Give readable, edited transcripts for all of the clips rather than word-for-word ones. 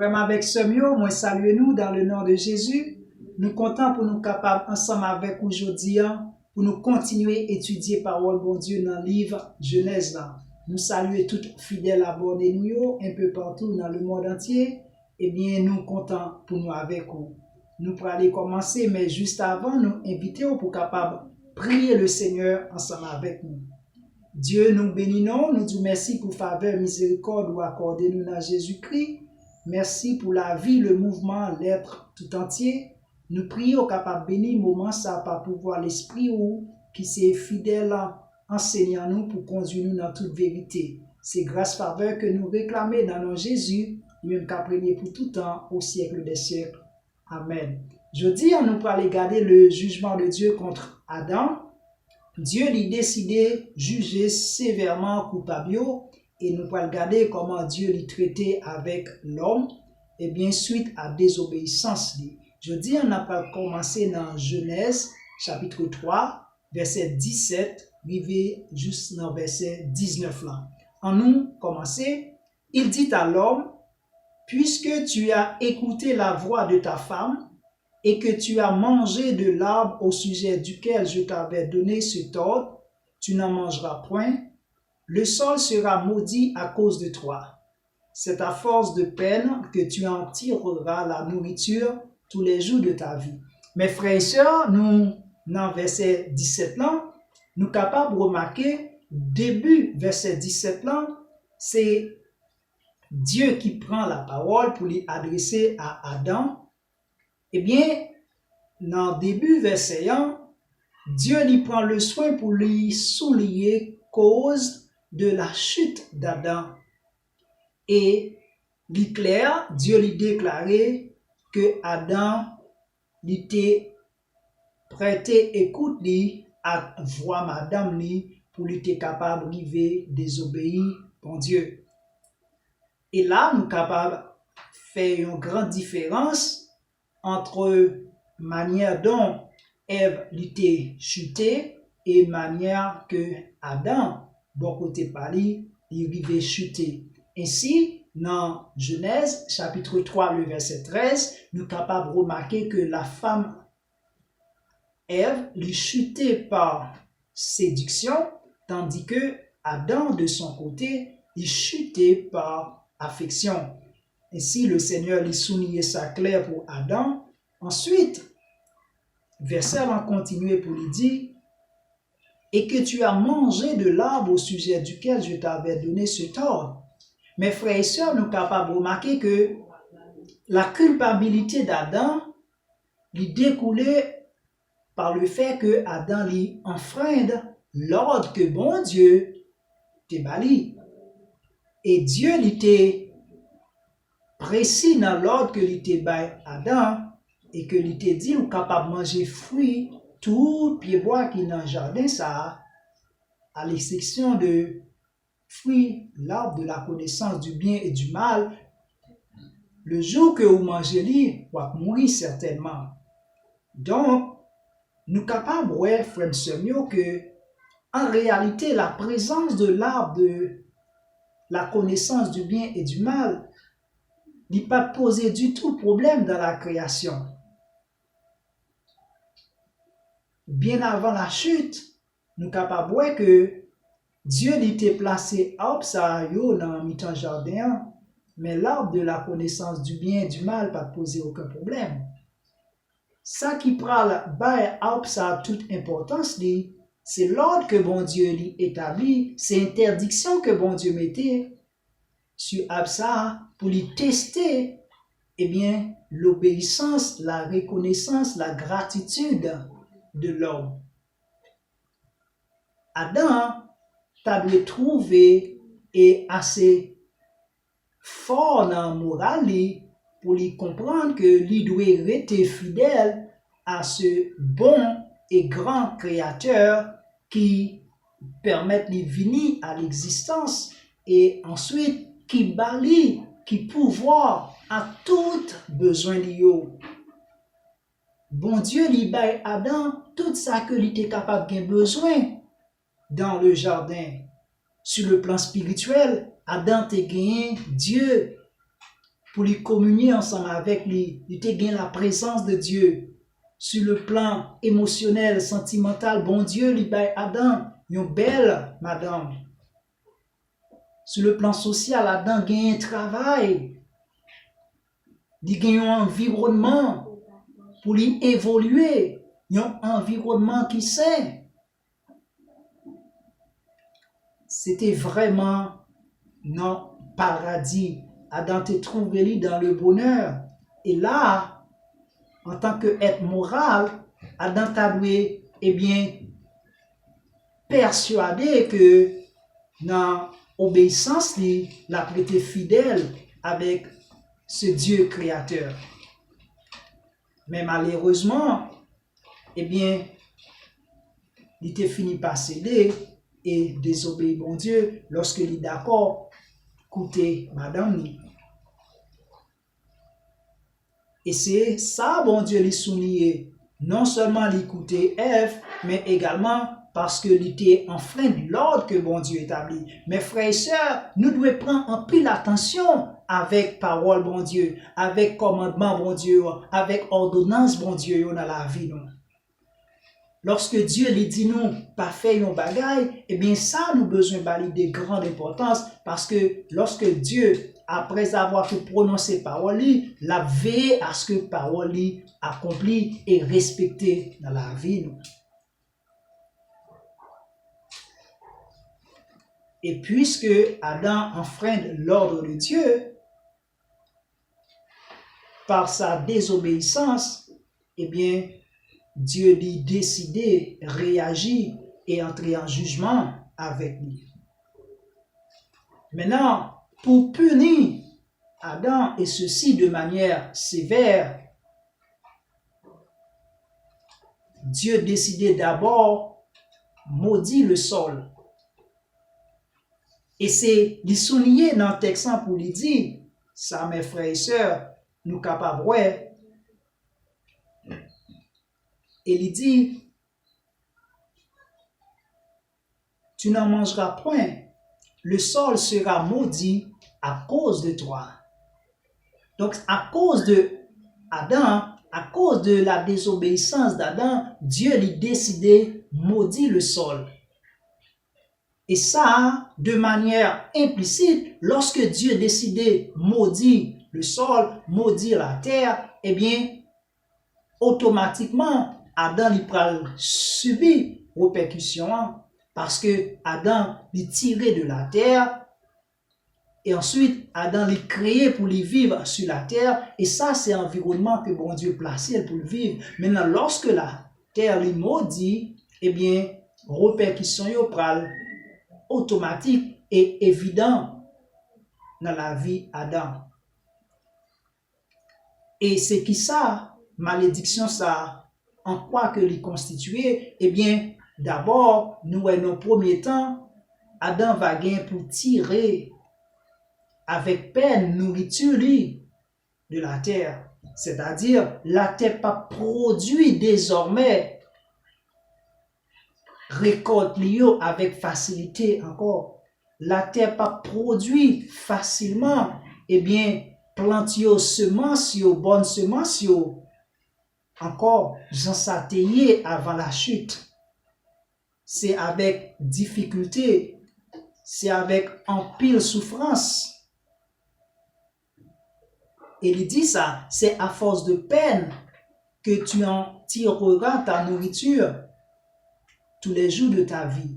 Frère avec Semio, moi salue nous dans le nom de Jésus. Nous comptons pour nous capables ensemble avec aujourd'hui pour nous continuer à étudier parole bon Dieu dans le livre Genèse là. Nous saluons tous fidèles abonnés nous un peu partout dans le monde entier. Eh bien, nous comptons pour nous avec vous. Nous pourrons aller commencer, mais juste avant, nous invitons pour capable prier le Seigneur ensemble avec nous. Dieu nous bénissons, nous disons merci pour faveur, miséricorde ou accordé nous dans Jésus-Christ. Merci pour la vie, le mouvement, l'être tout entier. Nous prions capable bénir moment ça par pouvoir l'esprit ou qui s'est fidèle enseignant nous pour conduire nous dans toute vérité. C'est grâce faveur que nous réclamons dans nos Jésus, même qu'après pour tout temps, au siècle des siècles. Amen. Jeudi, nous pourrons aller garder le jugement de Dieu contre Adam. Dieu a décidé de juger sévèrement coupable et nous pourrons regarder comment Dieu l'a traité avec l'homme et bien suite à désobéissance. Jeudi, on a pas commencé dans Genèse chapitre 3 verset 17 arrivé juste dans verset 19 là. En nous commencer, il dit à l'homme: puisque tu as écouté la voix de ta femme et que tu as mangé de l'arbre au sujet duquel je t'avais donné cet ordre, tu n'en mangeras point. Le sol sera maudit à cause de toi. C'est à force de peine que tu en tireras la nourriture tous les jours de ta vie. Mes frères et sœurs, nous, dans verset 17 là, nous sommes capables de remarquer, début verset 17 là, c'est Dieu qui prend la parole pour lui adresser à Adam. Eh bien, dans le début verset 1, Dieu lui prend le soin pour lui souligner cause de la chute d'Adam. Et clair, Dieu lui déclarait que Adam était prêté écoute lui à voir madame lui pour lui être capable d'arriver désobéir pour Dieu. Et là, nous sommes capables de faire une grande différence entre manière dont Ève était chutée et manière que Adam, bon côté pali, il arrivait chuter. Ainsi, dans Genèse, chapitre 3, le verset 13, nous sommes capables de remarquer que la femme Ève lui chutait par séduction, tandis que Adam, de son côté, il chutait par affection. Ainsi, le Seigneur lui soulignait ça clair pour Adam. Ensuite, verset va continuer pour lui dire: et que tu as mangé de l'arbre au sujet duquel je t'avais donné cet ordre. Mes frères et sœurs, nous sommes capables de remarquer que la culpabilité d'Adam lui découlait par le fait que Adam lui enfreindre l'ordre que bon Dieu t'a bali. Et Dieu lui était précis dans l'ordre que lui t'a bali Adam et que lui t'a dit ou capable de manger fruits tout pied bois qui dans le jardin ça, à l'exception de fruits, l'arbre de la connaissance du bien et du mal. Le jour que vous mangez lui, vous allez mourir certainement. Donc, nous sommes capables, ouais, frère Semio, que en réalité, la présence de l'arbre de la connaissance du bien et du mal n'est pas posé du tout problème dans la création. Bien avant la chute, nous sommes capables, ouais, que Dieu l'était placé arbre ça yo dans mi-temps jardin, mais l'arbre de la connaissance du bien et du mal pas posé aucun problème. Ça qui prend l'arbre ça a toute importance, c'est l'ordre que bon Dieu lui établit, c'est l'interdiction que bon Dieu mettait sur l'arbre ça pour lui tester, eh bien, l'obéissance, la reconnaissance, la gratitude de l'homme. Adam t'a dû trouver et assez fort dans le moral pour lui comprendre que lui doit rester fidèle à ce bon et grand créateur qui permet de venir à l'existence et ensuite qui bali, qui pouvoir à tout besoin lié. Bon Dieu lui baille Adam tout ça que lui était capable de besoin dans le jardin. Sur le plan spirituel, Adam t'a gagné Dieu pour lui communier ensemble avec lui. Il était gain la présence de Dieu. Sur le plan émotionnel, sentimental, bon Dieu lui bail Adam une belle madame. Sur le plan social, Adam gagne un travail. Il gagne un environnement pour lui évoluer. Un environnement qui sait. C'était vraiment non paradis. Adam te trouvé dans le bonheur. Et là, en tant qu'être moral, Adam t'a dû, persuadé que dans l'obéissance, il a été fidèle avec ce Dieu créateur. Mais malheureusement, il était fini par céder et désobéir bon Dieu lorsque il est d'accord écouter madame. Et c'est ça, bon Dieu, les souligné. Non seulement l'écouter Ève, mais également parce que l'été enfreint l'ordre que bon Dieu établit. Mes frères et sœurs, nous devons prendre en pile attention avec parole bon Dieu, avec commandement bon Dieu, avec ordonnance bon Dieu dans la vie. Nous. Lorsque Dieu lui dit nous, pas faire un bagaille, ça nous besoin de grande importance parce que lorsque Dieu, après avoir tout prononcé parole, la veille à ce que parole accomplie et respectée dans la vie. Nous. Et puisque Adam enfreint l'ordre de Dieu, par sa désobéissance, Dieu lui décidé, réagir et entrer en jugement avec lui. Maintenant, pour punir Adam et ceci de manière sévère, Dieu décidait d'abord maudire le sol. Et c'est lui souligner dans le texte pour lui dire, ça mes frères et sœurs, nous capables, ouais. Et il dit, tu n'en mangeras point, le sol sera maudit à cause de toi. Donc, à cause de Adam, à cause de la désobéissance d'Adam, Dieu lui décidé maudit le sol. Et ça, de manière implicite, lorsque Dieu décidait maudire le sol, maudire la terre, automatiquement, Adam il pral subir répercussion parce que Adam il tiré de la terre et ensuite Adam il créé pour lui vivre sur la terre et ça c'est l'environnement que bon Dieu placé pour vivre. Maintenant lorsque la terre est maudit, répercussion yo pral automatique et évident dans la vie Adam. Et c'est qui ça, malédiction ça, en quoi que l'y constituer? D'abord, nous, en nos premiers temps, Adam va gagner pour tirer avec peine nourriture de la terre. C'est-à-dire, la terre pas produit désormais récolte avec facilité encore. La terre pas produit facilement, plante semence, bonne semence, encore, j'en s'atteignais avant la chute. C'est avec difficulté, c'est avec en pile souffrance. Et il dit ça, c'est à force de peine que tu en tireras ta nourriture tous les jours de ta vie.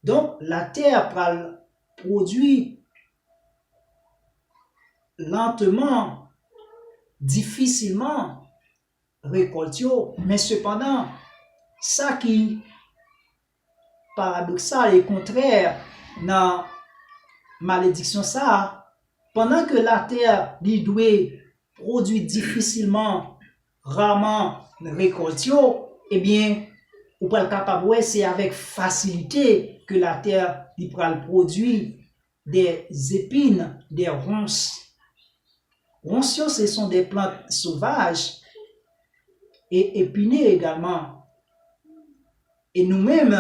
Donc, la terre produit lentement, difficilement, récolte, mais cependant, ça qui paradoxal et contraire dans malédiction ça, pendant que la terre doit produire difficilement, rarement récolte, ou pas capable c'est avec facilité que la terre produit des épines, des ronces. Ronces, ce sont des plantes sauvages et épinées également. Et nous-mêmes,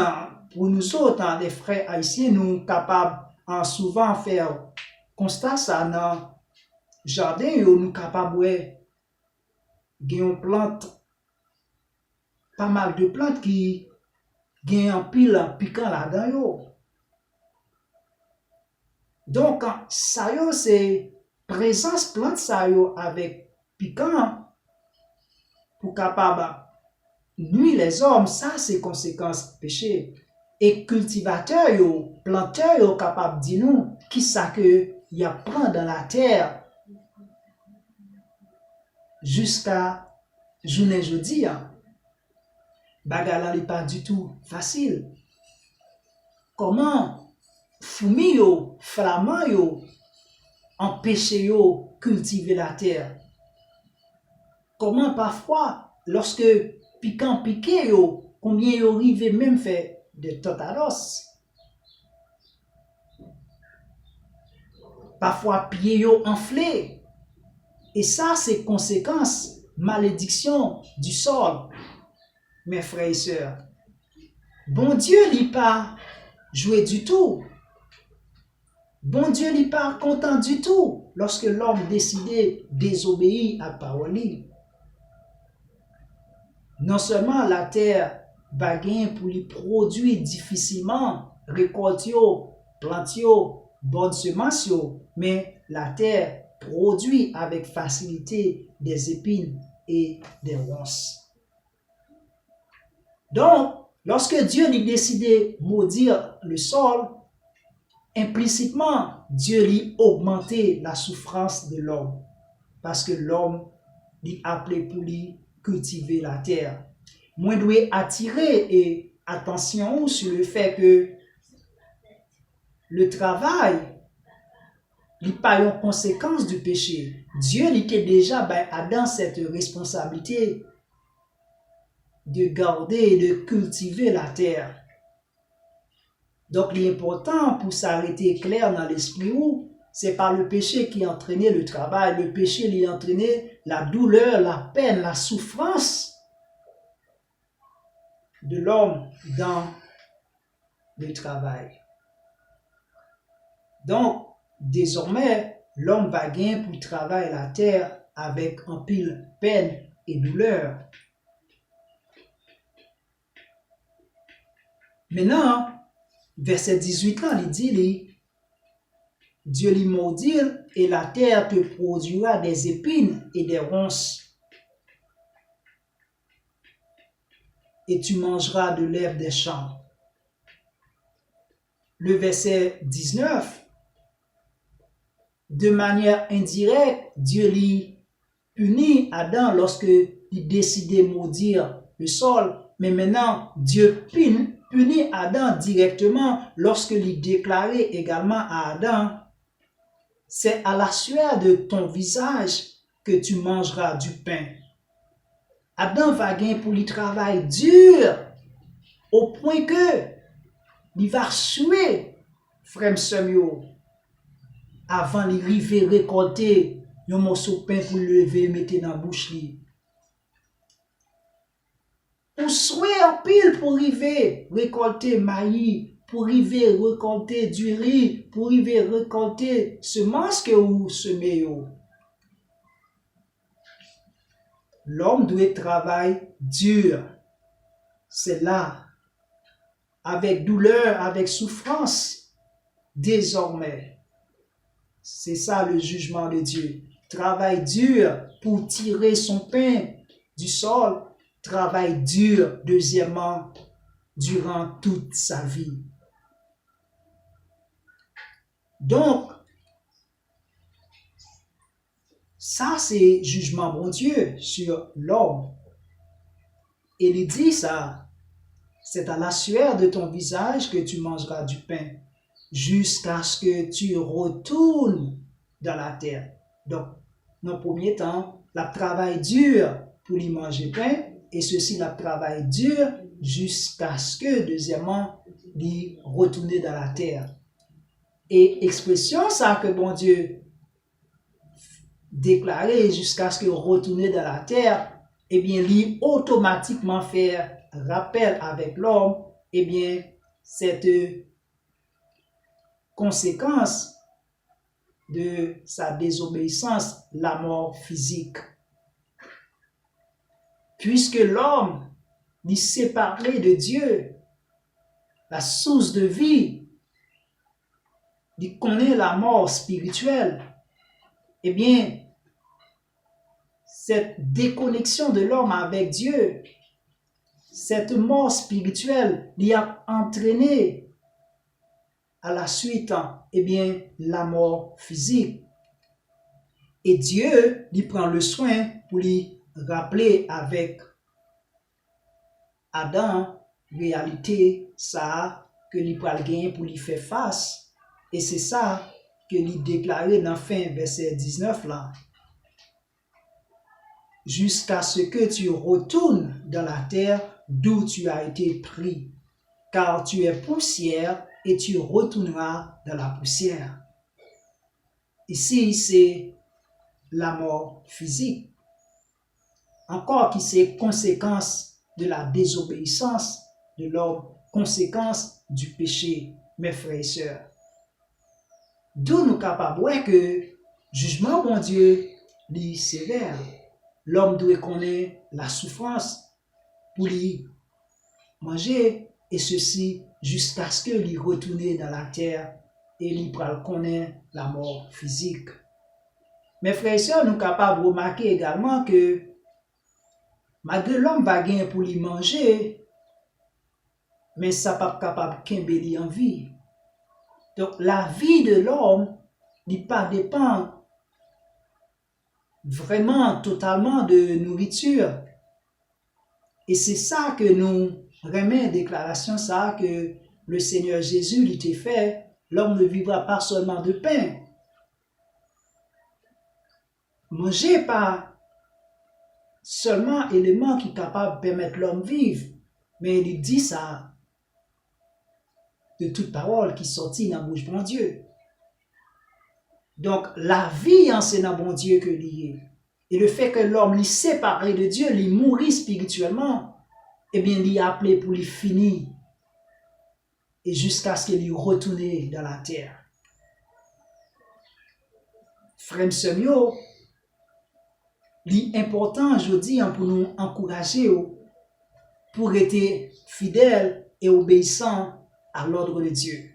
pour nous autres, les frères haïtiens, nous sommes capables souvent faire constat ça dans jardin yo nous capable gen une plante, pas mal de plantes qui gen un pile piquant là-dedans yo. Donc ça yo c'est présence plante ça yo avec piquant pour capable nuire les hommes, ça c'est conséquence péché. Et cultivateur yo, planteur yo capable di nous qui ça que y a prend dans la terre jusqu'à journée jeudi. Bagala n'est pas du tout facile. Comment fourmi yo, flamand yo, empêcher yo cultiver la terre? Comment parfois, lorsque piquant piqué yo, combien yo rive même fait de totalos? Parfois pied yo enflé. Et ça, c'est conséquence, malédiction du sol. Mes frères et sœurs, bon Dieu n'est pas joué du tout. Bon Dieu n'est pas content du tout lorsque l'homme décidait désobéir à la parole. Non seulement la terre va gagner pour lui produire difficilement, récolter, planter, bonne semence, mais la terre produit avec facilité des épines et des ronces. Donc, lorsque Dieu lui décidé de maudire le sol, implicitement, Dieu lui augmenté la souffrance de l'homme. Parce que l'homme lui appelé pour lui cultiver la terre. Moi, je dois attirer et attention sur le fait que le travail n'est pas une conséquence du péché. Dieu était déjà Adam cette responsabilité de garder et de cultiver la terre. Donc, l'important pour s'arrêter clair dans l'esprit, c'est pas le péché qui entraînait le travail. Le péché lui entraînait la douleur, la peine, la souffrance de l'homme dans le travail. Donc, désormais, l'homme va gagner pour travailler la terre avec un pile peine et douleur. Maintenant, verset 18 là, il dit, Dieu lui maudit et la terre te produira des épines et des ronces. Et tu mangeras de l'herbe des champs. Le verset 19, de manière indirecte, Dieu lui punit Adam lorsque il décidait de maudire le sol. Mais maintenant, Dieu punit Adam directement lorsque il déclarait également à Adam, c'est à la sueur de ton visage que tu mangeras du pain. Adam va gagner pour lui travail dur au point que il va suer frère Samuel avant d'arriver récolter un morceau de pain pour le lever et mettre dans la bouche. Pour souhaiter en pile pour arriver récolter maïs, pour arriver récolter du riz, pour arriver récolter semence que vous semez. L'homme doit travailler dur. C'est là, avec douleur, avec souffrance, désormais. C'est ça le jugement de Dieu. Travail dur pour tirer son pain du sol. Travail dur, deuxièmement, durant toute sa vie. Donc, ça c'est jugement bon Dieu sur l'homme. Et il dit ça, c'est à la sueur de ton visage que tu mangeras du pain, jusqu'à ce que tu retournes dans la terre. Donc, dans le premier temps, le travail dur pour lui manger pain, et ceci, le travail dur jusqu'à ce que, deuxièmement, lui retourne dans la terre. Et expression ça que bon Dieu déclarait jusqu'à ce qu'il retourne dans la terre, eh bien, lui automatiquement faire rappel avec l'homme, eh bien, cette conséquence de sa désobéissance, la mort physique. Puisque l'homme est séparé de Dieu, la source de vie, il connaît la mort spirituelle, eh bien, cette déconnexion de l'homme avec Dieu, cette mort spirituelle, lui a entraîné à la suite, eh bien, la mort physique. Et Dieu lui prend le soin pour lui rappeler avec Adam, réalité, ça que lui prend le gain pour lui faire face. Et c'est ça que lui déclarait dans fin verset 19 là. Jusqu'à ce que tu retournes dans la terre d'où tu as été pris, car tu es poussière et tu retourneras dans la poussière. Ici, c'est la mort physique. Encore qui c'est conséquence de la désobéissance de l'homme, conséquence du péché, mes frères et sœurs. D'où nous capables de voir que jugement, bon Dieu, est sévère. L'homme doit connaître la souffrance pour lui manger, et ceci jusqu'à ce que lui retourne dans la terre et lui connaître la mort physique. Mes frères et sœurs, nous sommes capables de remarquer également que malgré l'homme va gagner pour lui manger, mais ça n'est pas capable de en vie. Donc la vie de l'homme n'est pas dépend vraiment totalement de nourriture. Et c'est ça que nous remet déclaration, ça que le Seigneur Jésus lui t'a fait, l'homme ne vivra pas seulement de pain. Manger pas seulement élément qui est capable de permettre l'homme de vivre, mais il dit ça de toute parole qui sortit dans la bouche de mon Dieu. Donc, la vie, c'est dans bon Dieu que lié. Et le fait que l'homme est séparé de Dieu, il mourit spirituellement, eh bien, il est appelé pour lui finir. Et jusqu'à ce qu'il retourne dans la terre. Frère Semio, l'important aujourd'hui pour nous encourager pour être fidèles et obéissants à l'ordre de Dieu.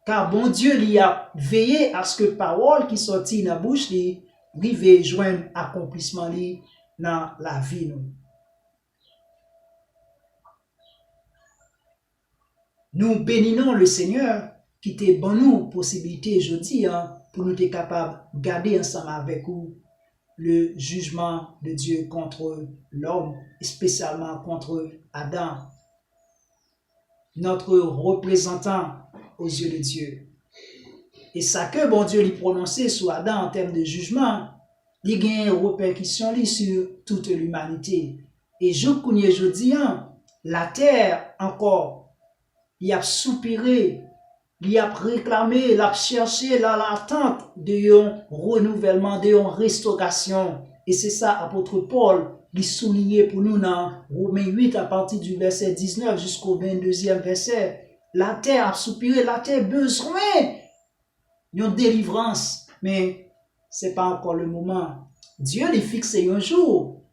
Car bon Dieu lui a veillé à ce que parole qui sortit dans la bouche lui arrive joindre accomplissement lui dans la vie nous. Nous bénissons le Seigneur qui te bon nous possibilité aujourd'hui pour nous être capables de garder ensemble avec vous le jugement de Dieu contre l'homme, spécialement contre Adam, notre représentant aux yeux de Dieu. Et ça que bon Dieu lui prononçait sur Adam en termes de jugement, il y a une répercussion sur toute l'humanité. Et je dis, la terre encore, il a soupiré, il a réclamé, il a cherché l'attente d'un renouvellement, d'une restauration. Et c'est ça, apôtre Paul, il soulignait pour nous dans Romains 8 à partir du verset 19 jusqu'au 22e verset. La terre a soupiré, la terre a besoin d'une délivrance, mais ce n'est pas encore le moment. Dieu lui fixe un jour,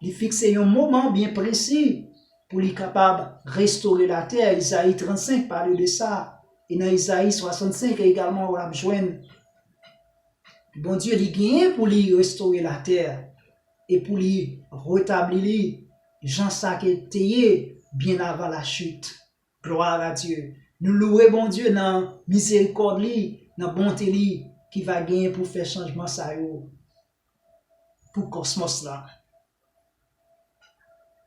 lui fixe un moment bien précis pour lui capable de restaurer la terre. Isaïe 35 parle de ça. Et dans Isaïe 65 également, on va joindre. Bon Dieu lui gagne pour lui restaurer la terre et pour lui rétablir Jean Sakéteye bien avant la chute. Gloire à Dieu. Nous louons bon Dieu dans miséricorde, dans bonté qui va gagner pour faire changement ça pour cosmos là.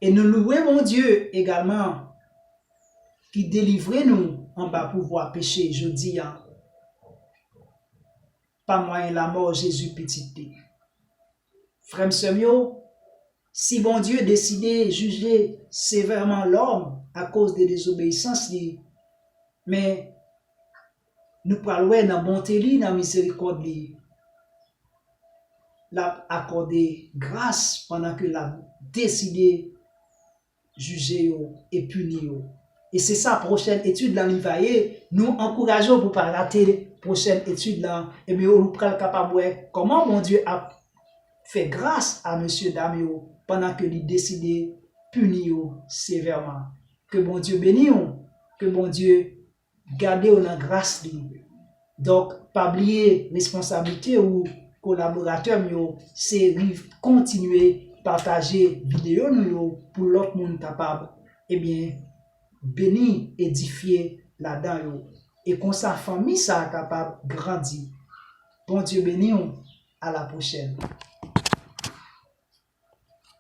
Et nous louons mon Dieu également qui délivre nous en bas pouvoir pécher. Je dis, pas moyen la mort Jésus petit. Frère Semio, si bon Dieu décidait de juger sévèrement l'homme à cause de désobéissance, mais nous parlons dans bonté, dans miséricorde, l'a accordé grâce pendant que l'a décidé juger et punir. Et c'est ça, prochaine étude dans l'Ivaillé, nous encourageons pour pas rater prochaine étude là, et bien, on pral capable ouais, comment mon Dieu a fait grâce à monsieur Damio pendant que il décidé punir sévèrement. Que bon Dieu bénisse, que bon Dieu garde la grâce de. Donc, pas oublier responsabilité ou collaborateur c'est continuer partager vidéo nous pour l'autre monde capable eh bien bénir édifier là-dedans et qu'on sa famille ça capable grandir. Bon Dieu béni, à la prochaine.